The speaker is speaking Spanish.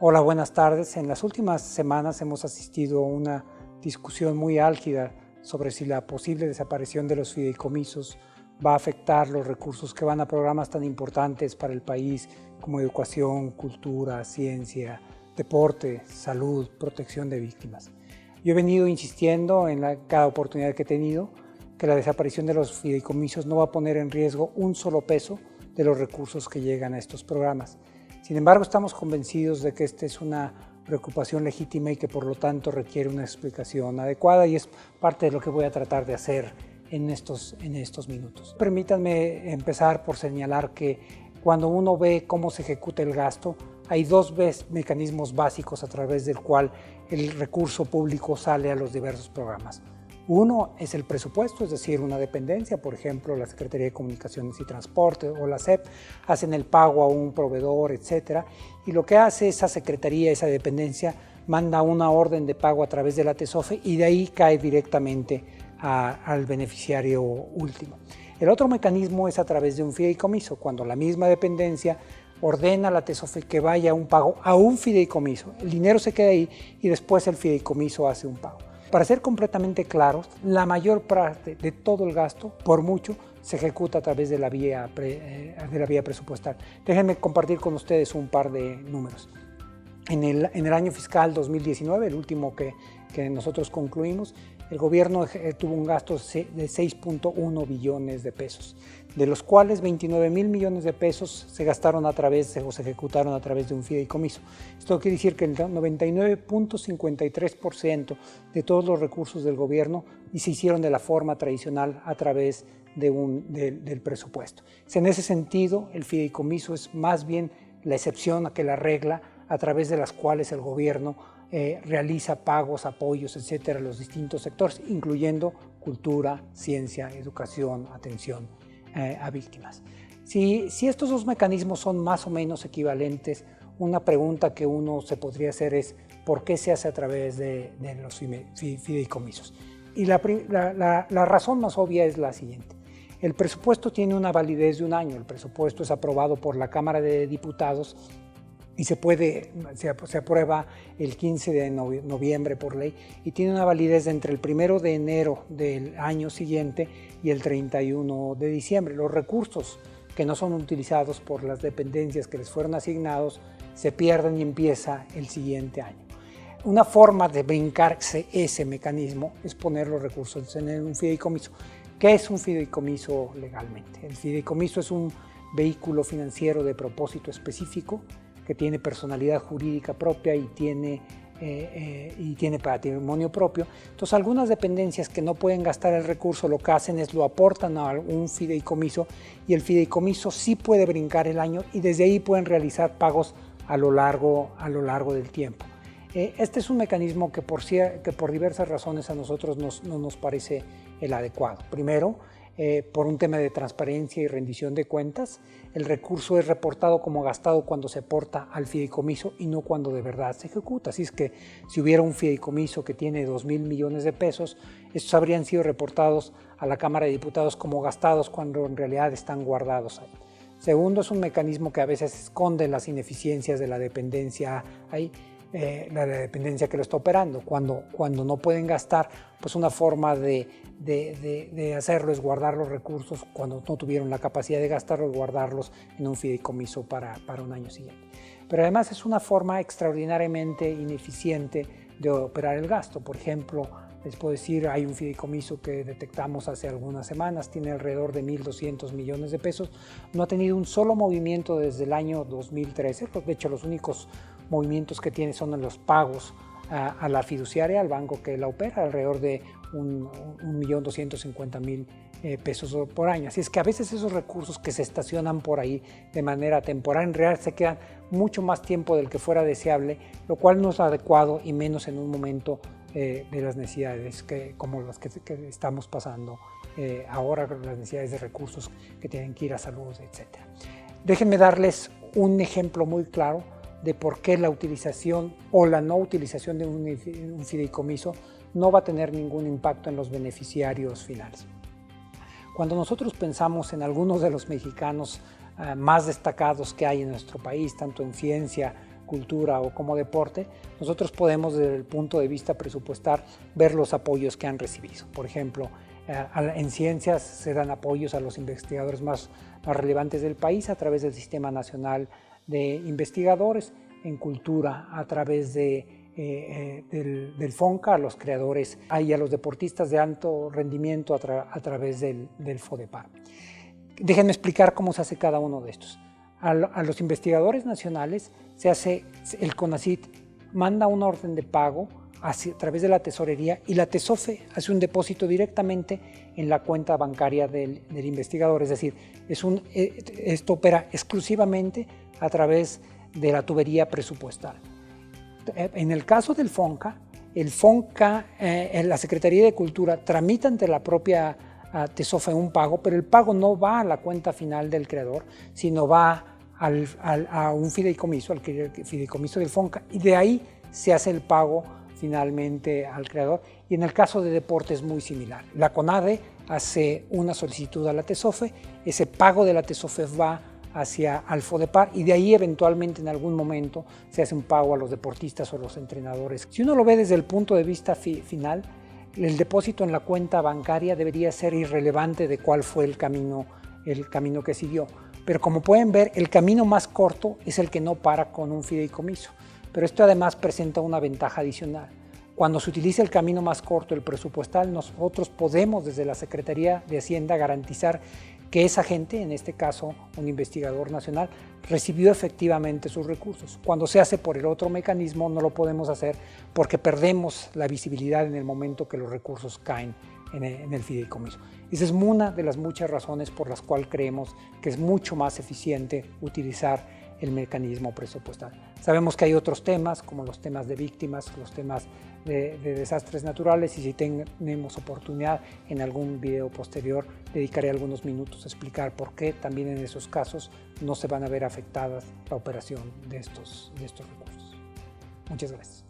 Hola, buenas tardes. En las últimas semanas hemos asistido a una discusión muy álgida sobre si la posible desaparición de los fideicomisos va a afectar los recursos que van a programas tan importantes para el país como educación, cultura, ciencia, deporte, salud, protección de víctimas. Yo he venido insistiendo en cada oportunidad que he tenido que la desaparición de los fideicomisos no va a poner en riesgo un solo peso de los recursos que llegan a estos programas. Sin embargo, estamos convencidos de que esta es una preocupación legítima y que por lo tanto requiere una explicación adecuada, y es parte de lo que voy a tratar de hacer en estos minutos. Permítanme empezar por señalar que cuando uno ve cómo se ejecuta el gasto, hay dos mecanismos básicos a través del cual el recurso público sale a los diversos programas. Uno es el presupuesto, es decir, una dependencia, por ejemplo, la Secretaría de Comunicaciones y Transporte o la SEP, hacen el pago a un proveedor, etcétera, y lo que hace esa secretaría, esa dependencia, manda una orden de pago a través de la TESOFE y de ahí cae directamente al beneficiario último. El otro mecanismo es a través de un fideicomiso, cuando la misma dependencia ordena a la TESOFE que vaya a un pago a un fideicomiso, el dinero se queda ahí y después el fideicomiso hace un pago. Para ser completamente claros, la mayor parte de todo el gasto, por mucho, se ejecuta a través de la vía presupuestal. Déjenme compartir con ustedes un par de números. En el año fiscal 2019, el último que nosotros concluimos, el gobierno tuvo un gasto de 6.1 billones de pesos, de los cuales 29,000 millones de pesos se gastaron o se ejecutaron a través de un fideicomiso. Esto quiere decir que el 99.53% de todos los recursos del gobierno se hicieron de la forma tradicional a través del presupuesto. En ese sentido, el fideicomiso es más bien la excepción que la regla, a través de las cuales el gobierno realiza pagos, apoyos, etcétera, a los distintos sectores, incluyendo cultura, ciencia, educación, atención a víctimas. Si estos dos mecanismos son más o menos equivalentes, una pregunta que uno se podría hacer es ¿por qué se hace a través de los fideicomisos? Y la razón más obvia es la siguiente. El presupuesto tiene una validez de un año. El presupuesto es aprobado por la Cámara de Diputados y se aprueba el 15 de noviembre por ley y tiene una validez entre el 1 de enero del año siguiente y el 31 de diciembre. Los recursos que no son utilizados por las dependencias que les fueron asignados se pierden y empieza el siguiente año. Una forma de brincarse ese mecanismo es poner los recursos en un fideicomiso. ¿Qué es un fideicomiso legalmente? El fideicomiso es un vehículo financiero de propósito específico que tiene personalidad jurídica propia y tiene patrimonio propio. Entonces, algunas dependencias que no pueden gastar el recurso lo que hacen es lo aportan a un fideicomiso y el fideicomiso sí puede brincar el año y desde ahí pueden realizar pagos a lo largo del tiempo. Este es un mecanismo que por diversas razones a nosotros no nos parece el adecuado. Primero, por un tema de transparencia y rendición de cuentas, el recurso es reportado como gastado cuando se aporta al fideicomiso y no cuando de verdad se ejecuta. Así es que si hubiera un fideicomiso que tiene 2,000 millones de pesos, estos habrían sido reportados a la Cámara de Diputados como gastados cuando en realidad están guardados ahí. Segundo, es un mecanismo que a veces esconde las ineficiencias de la dependencia ahí. La dependencia que lo está operando. Cuando no pueden gastar, pues una forma de hacerlo es guardar los recursos cuando no tuvieron la capacidad de gastarlos, guardarlos en un fideicomiso para un año siguiente. Pero además es una forma extraordinariamente ineficiente de operar el gasto. Por ejemplo, les puedo decir, hay un fideicomiso que detectamos hace algunas semanas, tiene alrededor de 1.200 millones de pesos, no ha tenido un solo movimiento desde el año 2013, de hecho los únicos movimientos que tiene son en los pagos a la fiduciaria, al banco que la opera, alrededor de 1.250.000 pesos por año. Así es que a veces esos recursos que se estacionan por ahí de manera temporal, en realidad se quedan mucho más tiempo del que fuera deseable, lo cual no es adecuado y menos en un momento de las necesidades como las que estamos pasando ahora, las necesidades de recursos que tienen que ir a salud, etc. Déjenme darles un ejemplo muy claro de por qué la utilización o la no utilización de un fideicomiso no va a tener ningún impacto en los beneficiarios finales. Cuando nosotros pensamos en algunos de los mexicanos más destacados que hay en nuestro país, tanto en ciencia cultura o como deporte, nosotros podemos desde el punto de vista presupuestal ver los apoyos que han recibido. Por ejemplo, en ciencias se dan apoyos a los investigadores más relevantes del país a través del Sistema Nacional de Investigadores, en cultura a través del FONCA, a los creadores y a los deportistas de alto rendimiento a través del FODEPAR. Déjenme explicar cómo se hace cada uno de estos. A los investigadores nacionales el CONACYT manda una orden de pago a través de la tesorería y la TESOFE hace un depósito directamente en la cuenta bancaria del investigador. Es decir, esto opera exclusivamente a través de la tubería presupuestal. En el caso del FONCA, la Secretaría de Cultura tramita ante la propia TESOFE un pago, pero el pago no va a la cuenta final del creador, sino va a un fideicomiso, al fideicomiso del FONCA, y de ahí se hace el pago finalmente al creador. Y en el caso de deporte es muy similar. La CONADE hace una solicitud a la TESOFE, ese pago de la TESOFE va al FODEPAR y de ahí eventualmente en algún momento se hace un pago a los deportistas o los entrenadores. Si uno lo ve desde el punto de vista final, el depósito en la cuenta bancaria debería ser irrelevante de cuál fue el camino que siguió. Pero como pueden ver, el camino más corto es el que no para con un fideicomiso. Pero esto además presenta una ventaja adicional. Cuando se utiliza el camino más corto, el presupuestal, nosotros podemos desde la Secretaría de Hacienda garantizar que esa gente, en este caso un investigador nacional, recibió efectivamente sus recursos. Cuando se hace por el otro mecanismo no lo podemos hacer porque perdemos la visibilidad en el momento que los recursos caen en el fideicomiso. Esa es una de las muchas razones por las cuales creemos que es mucho más eficiente utilizar el mecanismo presupuestal. Sabemos que hay otros temas, como los temas de víctimas, los temas de desastres naturales, y si tenemos oportunidad en algún video posterior, dedicaré algunos minutos a explicar por qué también en esos casos no se van a ver afectadas la operación de estos recursos. Muchas gracias.